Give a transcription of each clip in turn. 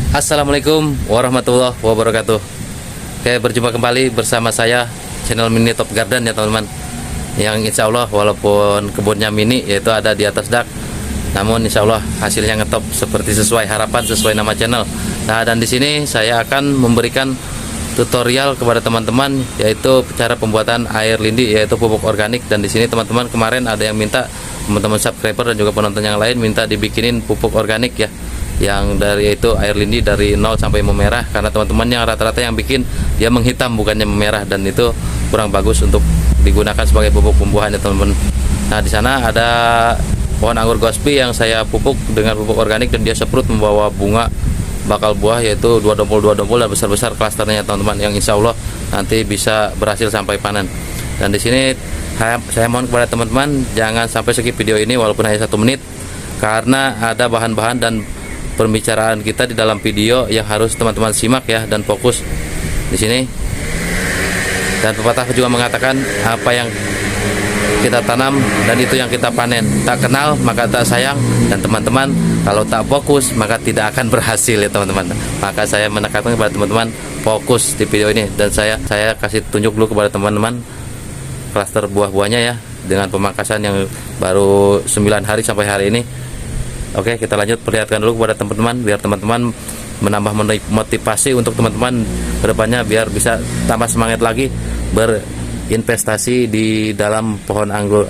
Assalamualaikum warahmatullahi wabarakatuh. Oke, berjumpa kembali bersama saya channel Mini Top Garden ya teman-teman. Yang insya Allah walaupun kebunnya mini yaitu ada di atas dak, namun insya Allah hasilnya ngetop seperti sesuai harapan, sesuai nama channel. Nah, dan di sini saya akan memberikan tutorial kepada teman-teman yaitu cara pembuatan air lindi yaitu pupuk organik. Dan di sini teman-teman kemarin ada yang minta, teman-teman subscriber dan juga penonton yang lain minta dibikinin pupuk organik ya, yang dari itu air lindi dari 0 sampai memerah, karena teman-teman yang rata-rata yang bikin dia menghitam bukannya memerah, dan itu kurang bagus untuk digunakan sebagai pupuk tumbuhan ya teman-teman. Nah, di sana ada pohon anggur gospi yang saya pupuk dengan pupuk organik dan dia seprut membawa bunga bakal buah yaitu dua dompol dan besar-besar klasternya teman-teman, yang insya Allah nanti bisa berhasil sampai panen. Dan di sini saya mohon kepada teman-teman jangan sampai skip video ini walaupun hanya 1 menit, karena ada bahan-bahan dan pembicaraan kita di dalam video yang harus teman-teman simak ya dan fokus di sini. Dan pepatah juga mengatakan apa yang kita tanam dan itu yang kita panen. Tak kenal maka tak sayang, dan teman-teman kalau tak fokus maka tidak akan berhasil ya teman-teman. Maka saya menekankan kepada teman-teman fokus di video ini, dan saya kasih tunjuk dulu kepada teman-teman klaster buah-buahnya ya dengan pemangkasan yang baru 9 hari sampai hari ini. Oke, kita lanjut perlihatkan dulu kepada teman-teman biar teman-teman menambah motivasi untuk teman-teman kedepannya biar bisa tambah semangat lagi berinvestasi di dalam pohon anggur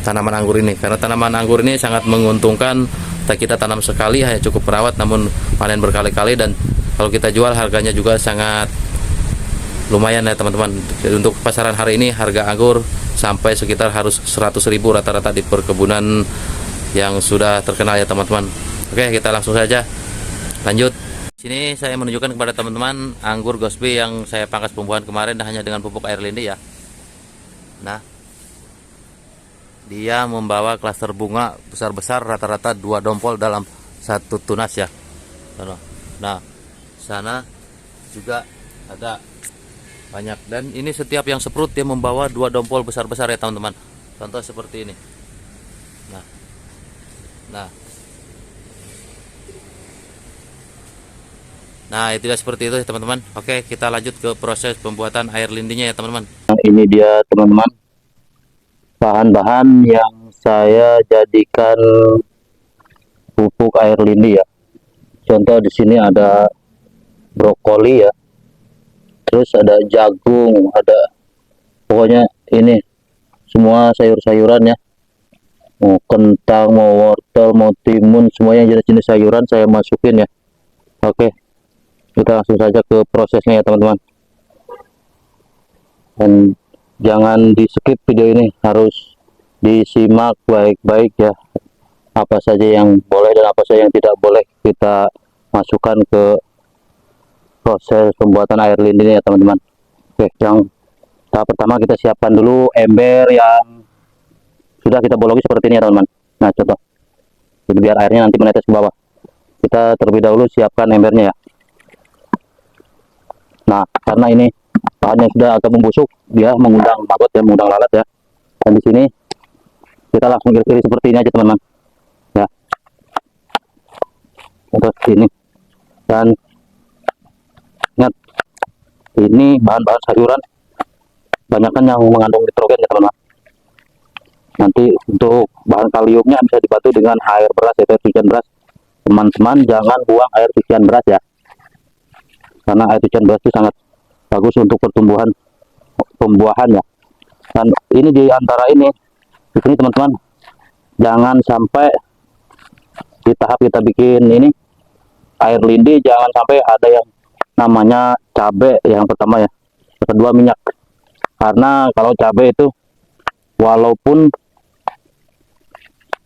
tanaman anggur ini, karena tanaman anggur ini sangat menguntungkan. Kita tanam sekali hanya cukup merawat namun panen berkali-kali, dan kalau kita jual harganya juga sangat lumayan ya teman-teman. Untuk pasaran hari ini harga anggur sampai sekitar harus 100.000 rata-rata di perkebunan yang sudah terkenal ya teman-teman. Oke, kita langsung saja lanjut. Sini saya menunjukkan kepada teman-teman anggur gospi yang saya pangkas pembuahan kemarin hanya dengan pupuk air lindi ya. Nah, dia membawa klaster bunga besar-besar rata-rata 2 dompol dalam 1 tunas ya. Nah, sana juga ada banyak, dan ini setiap yang seprut dia membawa 2 dompol besar-besar ya teman-teman. Contoh seperti ini. Nah, itu seperti itu ya teman-teman. Oke, kita lanjut ke proses pembuatan air lindinya ya teman-teman. Nah, ini dia teman-teman bahan-bahan yang saya jadikan pupuk air lindi ya. Contoh di sini ada brokoli ya, terus ada jagung, ada pokoknya ini semua sayur-sayuran ya. Mau kentang, mau wortel, mau timun, semuanya jenis-jenis sayuran saya masukin ya. Oke, kita langsung saja ke prosesnya ya teman-teman. Dan jangan di skip video ini, harus disimak baik-baik ya, apa saja yang boleh dan apa saja yang tidak boleh kita masukkan ke proses pembuatan air lindi ini ya teman-teman. Oke, yang tahap pertama kita siapkan dulu ember yang sudah kita bologi seperti ini ya teman-teman. Nah, contoh jadi biar airnya nanti menetes ke bawah, kita terlebih dahulu siapkan embernya ya. Nah, karena ini bahannya sudah agak membusuk, dia mengundang maggot ya, mengundang lalat ya. Dan di sini kita langsung iris seperti ini aja teman-teman ya, untuk sini. Dan ingat, ini bahan-bahan sayuran banyakkan yang mengandung nitrogen ya teman-teman. Nanti untuk bahan kaliumnya bisa dibantu dengan air beras atau cucian beras. Teman-teman jangan buang air cucian beras ya, karena air cucian beras itu sangat bagus untuk pertumbuhan pembuahan ya. Dan ini di antara ini di sini teman-teman, jangan sampai di tahap kita bikin ini air lindi jangan sampai ada yang namanya cabai yang pertama ya. Yang kedua minyak, karena kalau cabai itu walaupun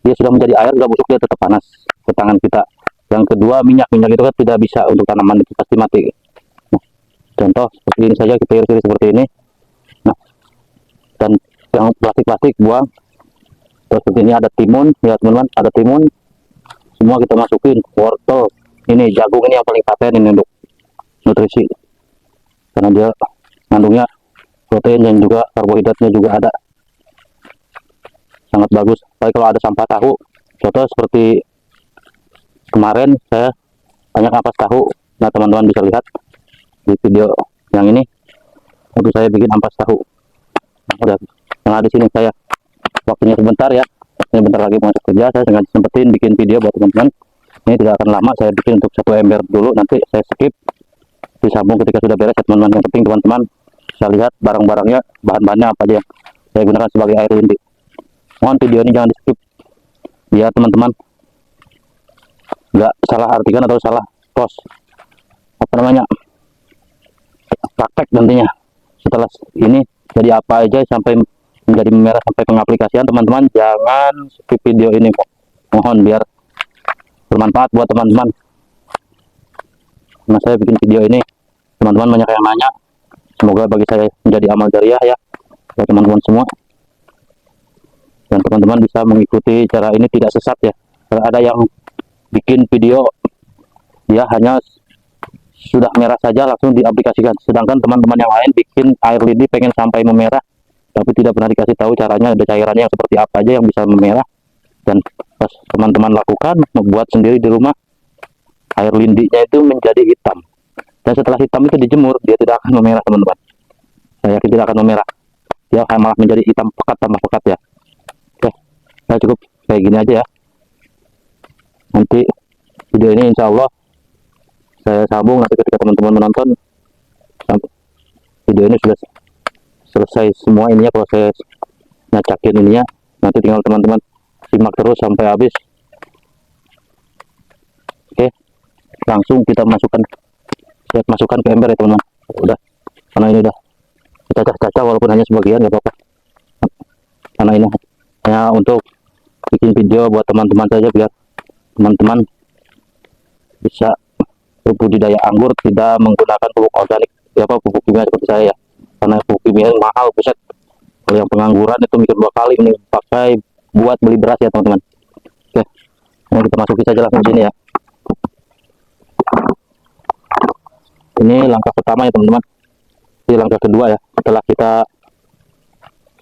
dia sudah menjadi air, sudah busuk, dia tetap panas ke tangan kita. Yang kedua minyak itu kan tidak bisa untuk tanaman, itu pasti mati. Nah, contoh seperti ini saja, kita iris seperti ini. Nah, dan yang plastik buang. Terus seperti ini ada timun ya teman-teman, ada timun, semua kita masukin. Wortel, ini jagung, ini yang paling paten ini untuk nutrisi, karena dia mengandungnya protein dan juga karbohidratnya juga ada, sangat bagus. Tapi kalau ada sampah tahu, contoh seperti kemarin saya banyak ampas tahu. Nah teman-teman bisa lihat di video yang ini, untuk saya bikin ampas tahu. Nah, udah tengah di sini saya, waktunya sebentar ya, ini bentar lagi mau masuk kerja, saya sengaja sempetin bikin video buat teman-teman. Ini tidak akan lama, saya bikin untuk 1 ember dulu, nanti saya skip, disambung ketika sudah beres ya teman-teman. Yang penting teman-teman bisa lihat barang-barangnya, bahan-bahannya apa aja yang saya gunakan sebagai air lindi. Mohon video ini jangan di skip, biar teman-teman nggak salah artikan atau salah kos apa namanya praktek nantinya. Setelah ini jadi apa aja sampai menjadi merah sampai pengaplikasian, teman-teman jangan skip video ini, mohon, biar bermanfaat buat teman-teman. Nah saya bikin video ini, teman-teman banyak yang nanya, semoga bagi saya menjadi amal jariah ya buat teman-teman semua, dan teman-teman bisa mengikuti cara ini tidak sesat ya. Kalau ada yang bikin video dia hanya sudah merah saja langsung diaplikasikan, sedangkan teman-teman yang lain bikin air lindi pengen sampai memerah tapi tidak pernah dikasih tahu caranya, ada cairannya yang seperti apa aja yang bisa memerah. Dan pas teman-teman lakukan, membuat sendiri di rumah, air lindinya itu menjadi hitam, dan setelah hitam itu dijemur, dia tidak akan memerah teman-teman. Saya yakin tidak akan memerah, dia akan malah menjadi hitam pekat, tambah pekat ya. Oke, saya cukup kayak gini aja ya. Nanti video ini insya Allah saya sambung nanti ketika teman-teman menonton video ini sudah selesai semua ininya, proses nyacakin ininya, nanti tinggal teman-teman simak terus sampai habis. Oke, langsung kita masukkan ke ember ya teman-teman. Udah, karena ini udah cacah-cacah walaupun hanya sebagian nggak apa-apa, karena ini hanya untuk bikin video buat teman-teman saja, biar teman-teman bisa berbudidaya anggur tidak menggunakan pupuk organik ya, apa pupuk kimia seperti saya ya, karena pupuk kimia mahal, buset. Kalau yang pengangguran itu mikir 2 kali ini pakai buat beli beras ya teman-teman. Oke, nah kita masukin saja langsung sini ya. Ini langkah pertama ya teman-teman. Ini langkah kedua ya, setelah kita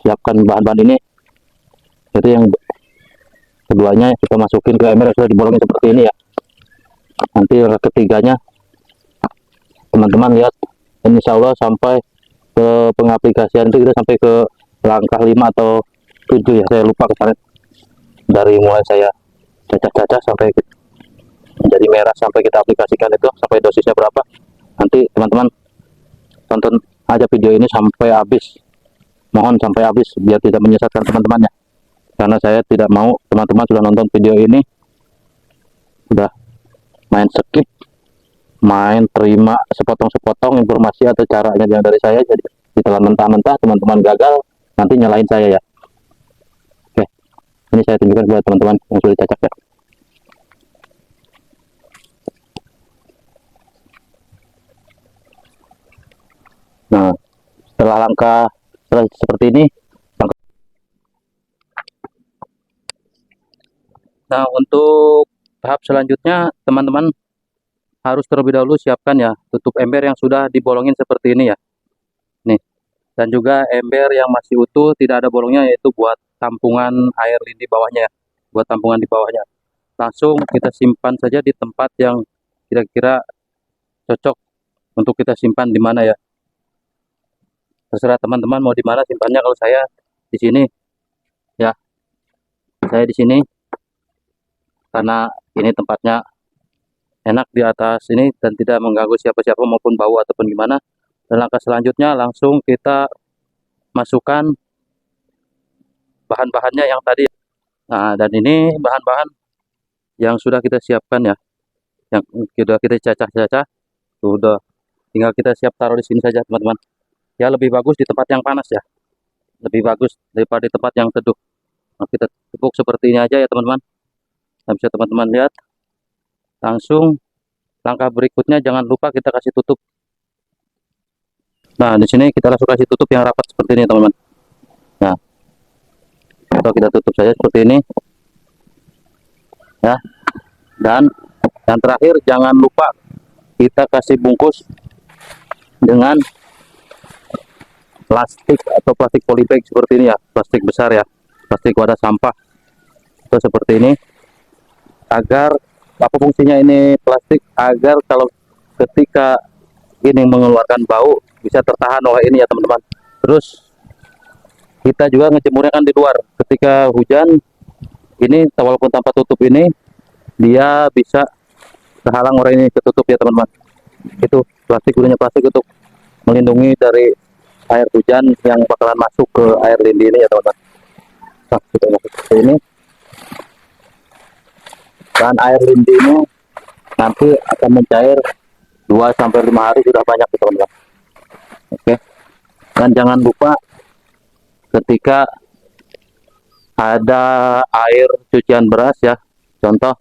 siapkan bahan-bahan ini, itu yang keduanya kita masukin ke ember yang sudah dibolongin seperti ini ya. Nanti ketiganya teman-teman lihat, insya Allah sampai ke pengaplikasian itu kita sampai ke langkah 5 atau 7 ya, saya lupa kemarin. Dari mulai saya cacah-cacah sampai menjadi merah sampai kita aplikasikan itu sampai dosisnya berapa, nanti teman-teman tonton aja video ini sampai habis, mohon sampai habis biar tidak menyesatkan teman-temannya, karena saya tidak mau teman-teman sudah nonton video ini sudah main skip, main terima sepotong-sepotong informasi atau caranya yang dari saya, jadi ditelan mentah-mentah, teman-teman gagal, nanti nyalain saya ya. Oke, ini saya tunjukkan buat teman-teman yang sudah cacak ya. Nah, setelah langkah seperti ini, nah untuk tahap selanjutnya teman-teman harus terlebih dahulu siapkan ya tutup ember yang sudah dibolongin seperti ini ya, nih. Dan juga ember yang masih utuh tidak ada bolongnya, yaitu buat tampungan air lindi bawahnya ya, buat tampungan di bawahnya. Langsung kita simpan saja di tempat yang kira-kira cocok untuk kita simpan di mana ya, terserah teman-teman mau di mana simpannya. Kalau saya di sini ya, saya di sini karena ini tempatnya enak di atas ini dan tidak mengganggu siapa-siapa maupun bau ataupun gimana. Dan langkah selanjutnya langsung kita masukkan bahan-bahannya yang tadi. Nah, dan ini bahan-bahan yang sudah kita siapkan ya, yang sudah kita cacah-cacah, sudah tinggal kita siap taruh di sini saja teman-teman. Ya lebih bagus di tempat yang panas ya, lebih bagus daripada di tempat yang teduh. Nah, kita tepuk seperti ini aja ya teman-teman. Nah, bisa teman-teman lihat. Langsung langkah berikutnya jangan lupa kita kasih tutup. Nah, di sini kita langsung kasih tutup yang rapat seperti ini teman-teman. Nah, atau kita tutup saja seperti ini ya. Dan yang terakhir jangan lupa kita kasih bungkus dengan plastik atau plastik polybag seperti ini ya, plastik besar ya, plastik wadah sampah atau seperti ini, agar Apa fungsinya ini plastik? Agar kalau ketika ini mengeluarkan bau bisa tertahan oleh ini ya teman-teman. Terus kita juga ngejemurnya kan di luar. Ketika hujan ini walaupun tanpa tutup ini dia bisa terhalang oleh ini ketutup ya teman-teman. Itu plastik, gunanya plastik untuk melindungi dari air hujan yang bakalan masuk ke air lindi ini ya teman-teman. Nah, kita masuk seperti ini. Dan air lindi ini nanti akan mencair 2 sampai 5 hari sudah banyak ya teman-teman. Oke. Dan jangan lupa ketika ada air cucian beras ya, contoh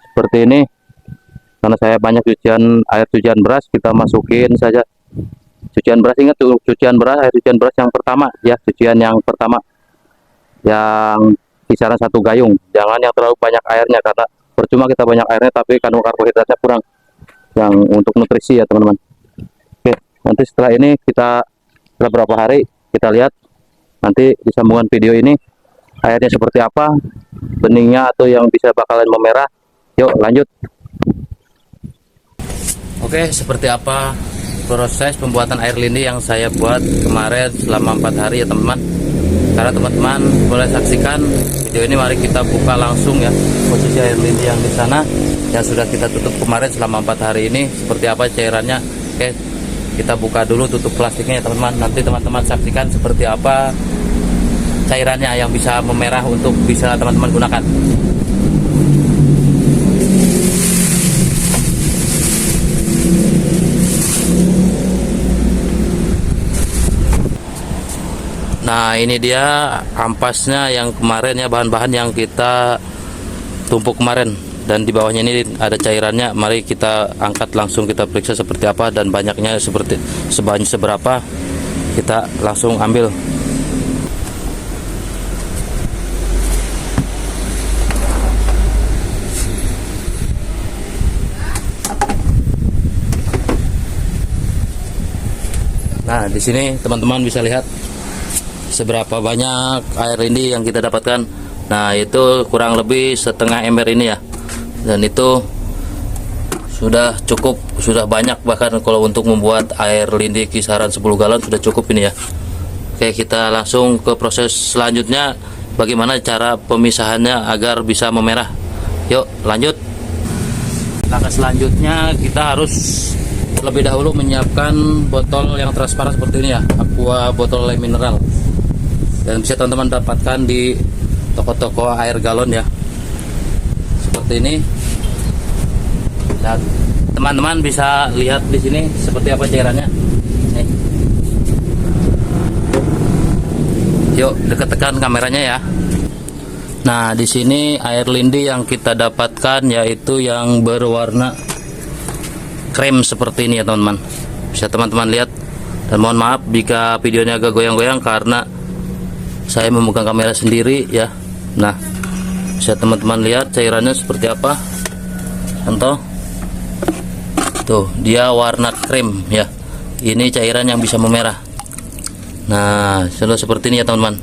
seperti ini, karena saya banyak air cucian beras, kita masukin saja cucian beras. Ingat tuh, cucian beras, air cucian beras yang pertama ya, cucian yang pertama yang kisaran 1 gayung, jangan yang terlalu banyak airnya, karena percuma kita banyak airnya tapi kandungan karbohidratnya kurang yang untuk nutrisi ya teman-teman. Oke, nanti setelah ini setelah berapa hari kita lihat nanti di sambungan video ini airnya seperti apa, beningnya atau yang bisa bakalan memerah. Yuk lanjut. Oke, seperti apa proses pembuatan air lindi yang saya buat kemarin selama 4 hari ya teman-teman. Karena teman-teman boleh saksikan video ini, mari kita buka langsung ya posisi air lindi yang di sana yang sudah kita tutup kemarin selama 4 hari ini, seperti apa cairannya. Oke, kita buka dulu tutup plastiknya ya teman-teman. Nanti teman-teman saksikan seperti apa cairannya yang bisa memerah untuk bisa teman-teman gunakan. Nah, ini dia ampasnya yang kemarin ya, bahan-bahan yang kita tumpuk kemarin, dan di bawahnya ini ada cairannya. Mari kita angkat langsung, kita periksa seperti apa dan banyaknya sebanyak seberapa, kita langsung ambil. Nah, di sini teman-teman bisa lihat seberapa banyak air lindi yang kita dapatkan. Nah, itu kurang lebih setengah ember ini ya, dan itu sudah cukup, sudah banyak, bahkan kalau untuk membuat air lindi kisaran 10 galon sudah cukup ini ya. Oke, kita langsung ke proses selanjutnya, bagaimana cara pemisahannya agar bisa memerah. Yuk lanjut. Langkah selanjutnya kita harus lebih dahulu menyiapkan botol yang transparan seperti ini ya, aqua botol mineral, dan bisa teman-teman dapatkan di toko-toko air galon ya, seperti ini. Dan teman-teman bisa lihat di sini seperti apa cairannya. Nih. Yuk dekat-dekat kameranya ya. Nah, di sini air lindi yang kita dapatkan yaitu yang berwarna krem seperti ini ya teman-teman. Bisa teman-teman lihat, dan mohon maaf jika videonya agak goyang-goyang karena saya memegang kamera sendiri ya. Nah, bisa teman-teman lihat cairannya seperti apa. Contoh tuh, dia warna krem ya, ini cairan yang bisa memerah. Nah, sudah seperti ini ya teman-teman.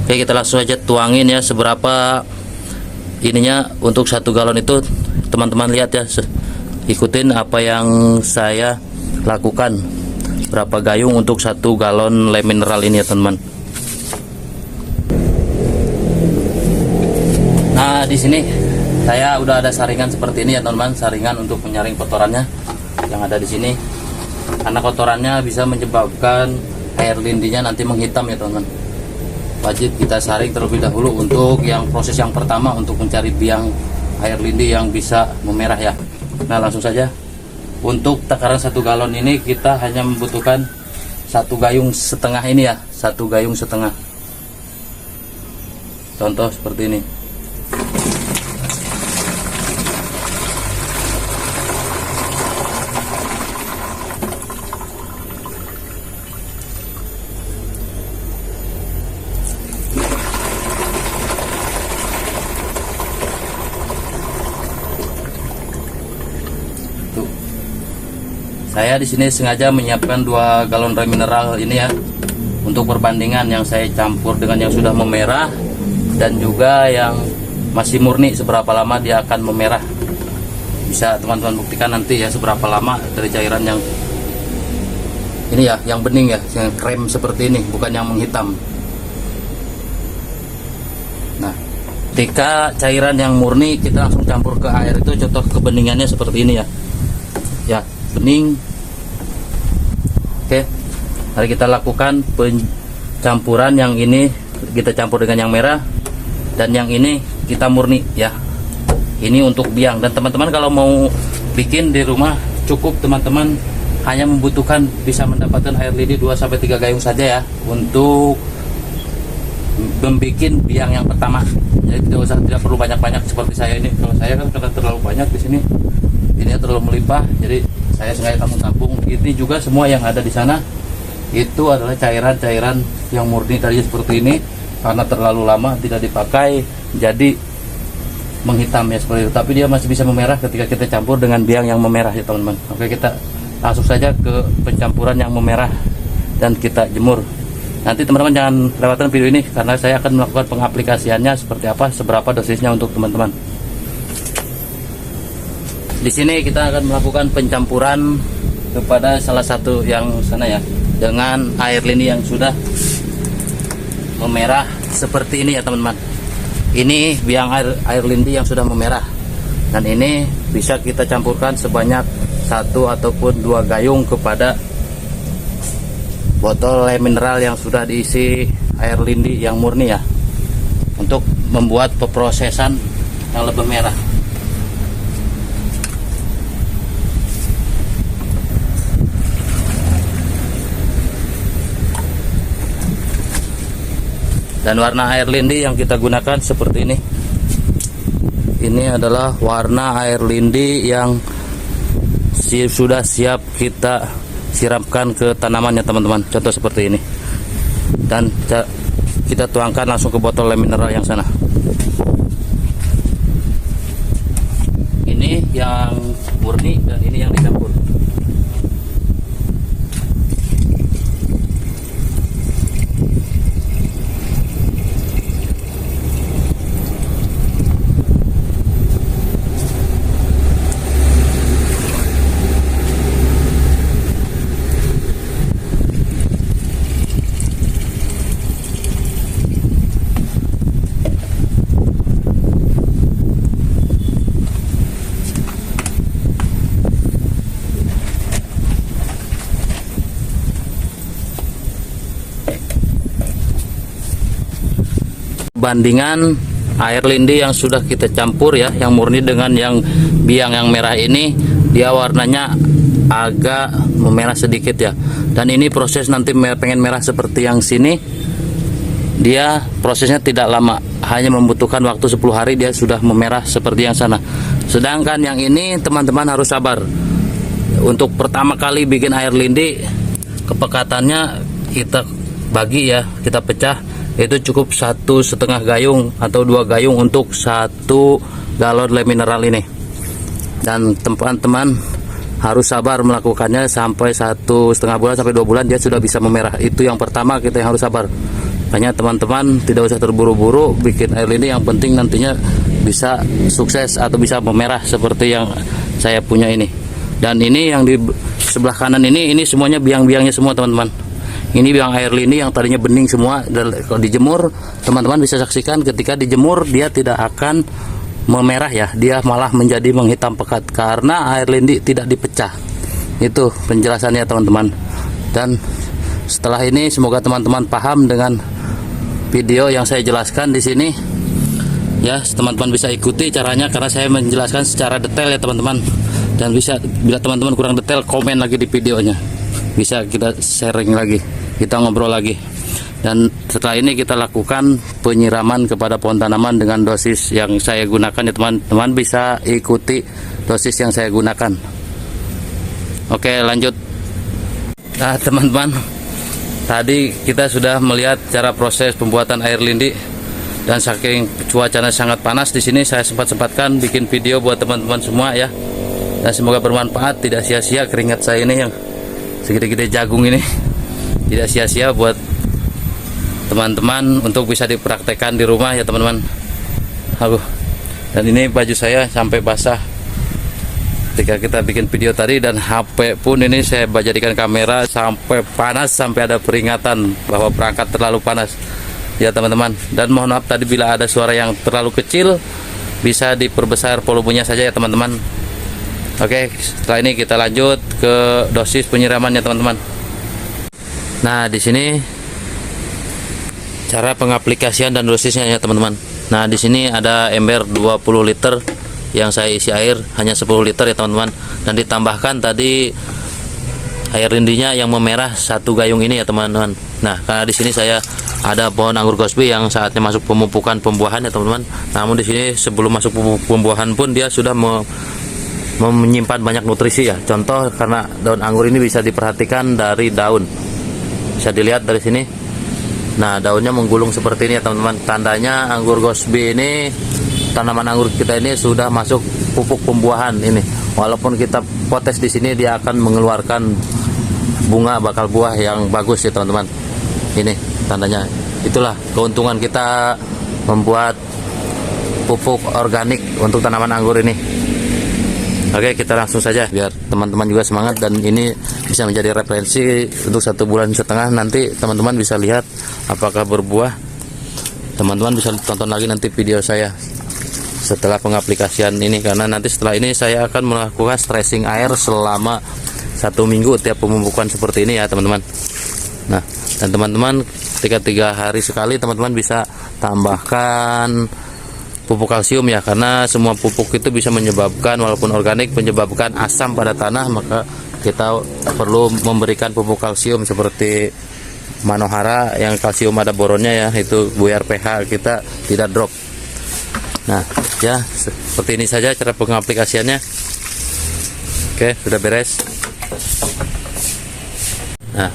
Oke, kita langsung aja tuangin ya seberapa ininya untuk 1 galon itu. Teman-teman lihat ya, ikutin apa yang saya lakukan, berapa gayung untuk 1 galon lem mineral ini ya teman-teman. Nah, di sini saya udah ada saringan seperti ini ya teman-teman, saringan untuk menyaring kotorannya yang ada di sini, karena kotorannya bisa menyebabkan air lindinya nanti menghitam ya teman-teman. Wajib kita saring terlebih dahulu untuk yang proses yang pertama, untuk mencari biang air lindi yang bisa memerah ya. Nah, langsung saja. Untuk takaran 1 galon ini kita hanya membutuhkan 1 gayung setengah ini ya, 1 gayung setengah. Contoh seperti ini. Saya di sini sengaja menyiapkan 2 galon air mineral ini ya, untuk perbandingan yang saya campur dengan yang sudah memerah dan juga yang masih murni, seberapa lama dia akan memerah. Bisa teman-teman buktikan nanti ya seberapa lama dari cairan yang ini ya, yang bening ya, yang krem seperti ini, bukan yang menghitam. Nah, ketika cairan yang murni kita langsung campur ke air itu, contoh kebeningannya seperti ini ya. Ya, bening. Oke. Mari kita lakukan pencampuran. Yang ini kita campur dengan yang merah, dan yang ini kita murni ya. Ini untuk biang. Dan teman-teman kalau mau bikin di rumah, cukup teman-teman hanya membutuhkan bisa mendapatkan air lidi 2-3 gayung saja ya, untuk membuat biang yang pertama. Jadi tidak perlu banyak-banyak seperti saya ini. Kalau saya kan karena terlalu banyak di sini, ini terlalu melimpah, jadi saya sengaja tampung-tampung. Ini juga semua yang ada di sana itu adalah cairan-cairan yang murni tadi seperti ini. Karena terlalu lama tidak dipakai, jadi menghitam ya seperti itu. Tapi dia masih bisa memerah ketika kita campur dengan biang yang memerah ya teman-teman. Oke, kita langsung saja ke pencampuran yang memerah dan kita jemur. Nanti teman-teman jangan lewatkan video ini karena saya akan melakukan pengaplikasiannya seperti apa, seberapa dosisnya untuk teman-teman. Di sini kita akan melakukan pencampuran kepada salah satu yang sana ya, dengan air lindi yang sudah memerah seperti ini ya teman-teman. Ini biang air lindi yang sudah memerah, dan ini bisa kita campurkan sebanyak 1 ataupun 2 gayung kepada botol mineral yang sudah diisi air lindi yang murni ya, untuk membuat pemrosesan yang lebih merah. Dan warna air lindi yang kita gunakan seperti ini. Ini adalah warna air lindi yang sudah siap kita siramkan ke tanamannya teman-teman. Contoh seperti ini. Dan kita tuangkan langsung ke botol mineral yang sana. Ini yang murni dan ini yang dicampur. Bandingan air lindi yang sudah kita campur ya, yang murni dengan yang biang yang merah ini, dia warnanya agak memerah sedikit ya. Dan ini proses nanti pengen merah seperti yang sini, dia prosesnya tidak lama, hanya membutuhkan waktu 10 hari dia sudah memerah seperti yang sana. Sedangkan yang ini teman-teman harus sabar. Untuk pertama kali bikin air lindi, kepekatannya kita bagi ya, kita pecah. Itu cukup 1,5 gayung atau 2 gayung untuk 1 galon mineral ini. Dan teman-teman harus sabar melakukannya sampai 1,5 bulan sampai 2 bulan dia sudah bisa memerah. Itu yang pertama, kita yang harus sabar. Makanya teman-teman tidak usah terburu-buru bikin air lindi, yang penting nantinya bisa sukses atau bisa memerah seperti yang saya punya ini. Dan ini yang di sebelah kanan ini semuanya biang-biangnya semua teman-teman. Ini biang air lindi yang tadinya bening semua, dan kalau dijemur teman-teman bisa saksikan ketika dijemur dia tidak akan memerah ya, dia malah menjadi menghitam pekat karena air lindi tidak dipecah. Itu penjelasannya teman-teman. Dan setelah ini semoga teman-teman paham dengan video yang saya jelaskan di sini ya, teman-teman bisa ikuti caranya karena saya menjelaskan secara detail ya teman-teman. Dan bisa, bila teman-teman kurang detail, komen lagi di videonya, bisa kita sharing lagi, kita ngobrol lagi. Dan setelah ini kita lakukan penyiraman kepada pohon tanaman dengan dosis yang saya gunakan ya teman-teman, bisa ikuti dosis yang saya gunakan. Oke, lanjut. Nah teman-teman, tadi kita sudah melihat cara proses pembuatan air lindi, dan saking cuacanya sangat panas di sini, saya sempat-sempatkan bikin video buat teman-teman semua ya. Dan semoga bermanfaat, tidak sia-sia keringat saya ini yang segede-gede jagung ini, tidak sia-sia buat teman-teman untuk bisa dipraktekkan di rumah ya teman-teman. Aduh. Dan ini baju saya sampai basah ketika kita bikin video tadi, dan HP pun ini saya jadikan kamera sampai panas, sampai ada peringatan bahwa perangkat terlalu panas ya teman-teman. Dan mohon maaf tadi bila ada suara yang terlalu kecil, bisa diperbesar volumenya saja ya teman-teman. Oke, setelah ini kita lanjut ke dosis penyiramannya teman-teman. Nah, di sini cara pengaplikasian dan dosisnya ya teman-teman. Nah, di sini ada ember 20 liter yang saya isi air hanya 10 liter ya teman-teman, dan ditambahkan tadi air rindinya yang memerah 1 gayung ini ya teman-teman. Nah, karena di sini saya ada pohon anggur gosby yang saatnya masuk pemupukan pembuahan ya teman-teman. Namun di sini sebelum masuk pembuahan pun dia sudah menyimpan banyak nutrisi ya. Contoh, karena daun anggur ini bisa diperhatikan dari daun, bisa dilihat dari sini. Nah, daunnya menggulung seperti ini ya teman-teman. Tandanya anggur gosby ini, tanaman anggur kita ini sudah masuk pupuk pembuahan ini. Walaupun kita potes di sini, dia akan mengeluarkan bunga bakal buah yang bagus ya teman-teman. Ini tandanya. Itulah keuntungan kita membuat pupuk organik untuk tanaman anggur ini. Oke, kita langsung saja biar teman-teman juga semangat, dan ini bisa menjadi referensi untuk 1,5 bulan nanti teman-teman bisa lihat apakah berbuah. Teman-teman bisa tonton lagi nanti video saya setelah pengaplikasian ini, karena nanti setelah ini saya akan melakukan stressing air selama 1 minggu tiap pemupukan seperti ini ya teman-teman. Nah, dan teman-teman ketika 3 hari sekali teman-teman bisa tambahkan pupuk kalsium ya, karena semua pupuk itu bisa menyebabkan, walaupun organik, menyebabkan asam pada tanah. Maka kita perlu memberikan pupuk kalsium seperti Manohara yang kalsium ada boronnya ya, itu biar pH kita tidak drop. Nah ya, seperti ini saja cara pengaplikasiannya. Oke, sudah beres. Nah,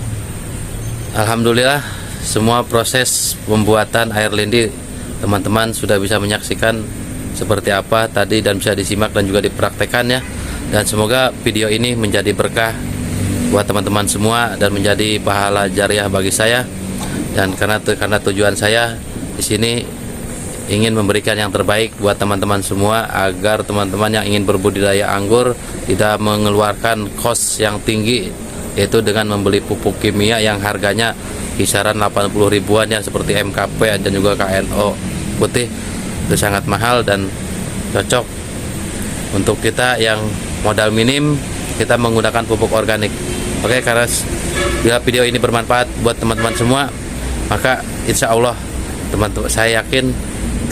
alhamdulillah semua proses pembuatan air lindi teman-teman sudah bisa menyaksikan seperti apa tadi, dan bisa disimak dan juga dipraktekkan ya. Dan semoga video ini menjadi berkah buat teman-teman semua dan menjadi pahala jariah bagi saya. Dan karena tujuan saya di sini ingin memberikan yang terbaik buat teman-teman semua, agar teman-teman yang ingin berbudidaya anggur tidak mengeluarkan kos yang tinggi, yaitu dengan membeli pupuk kimia yang harganya kisaran 80 ribuan ya, seperti MKP dan juga KNO putih. Itu sangat mahal dan cocok untuk kita yang modal minim, kita menggunakan pupuk organik. Oke, karena bila video ini bermanfaat buat teman-teman semua, maka insya Allah teman-teman, saya yakin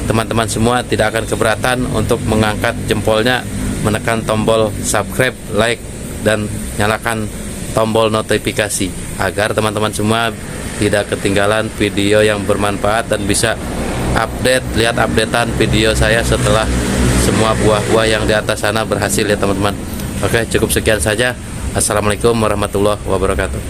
teman-teman semua tidak akan keberatan untuk mengangkat jempolnya, menekan tombol subscribe, like, dan nyalakan tombol notifikasi, agar teman-teman semua tidak ketinggalan video yang bermanfaat dan bisa lihat updatean video saya setelah semua buah-buah yang di atas sana berhasil ya teman-teman. Oke, cukup sekian saja. Assalamualaikum warahmatullahi wabarakatuh.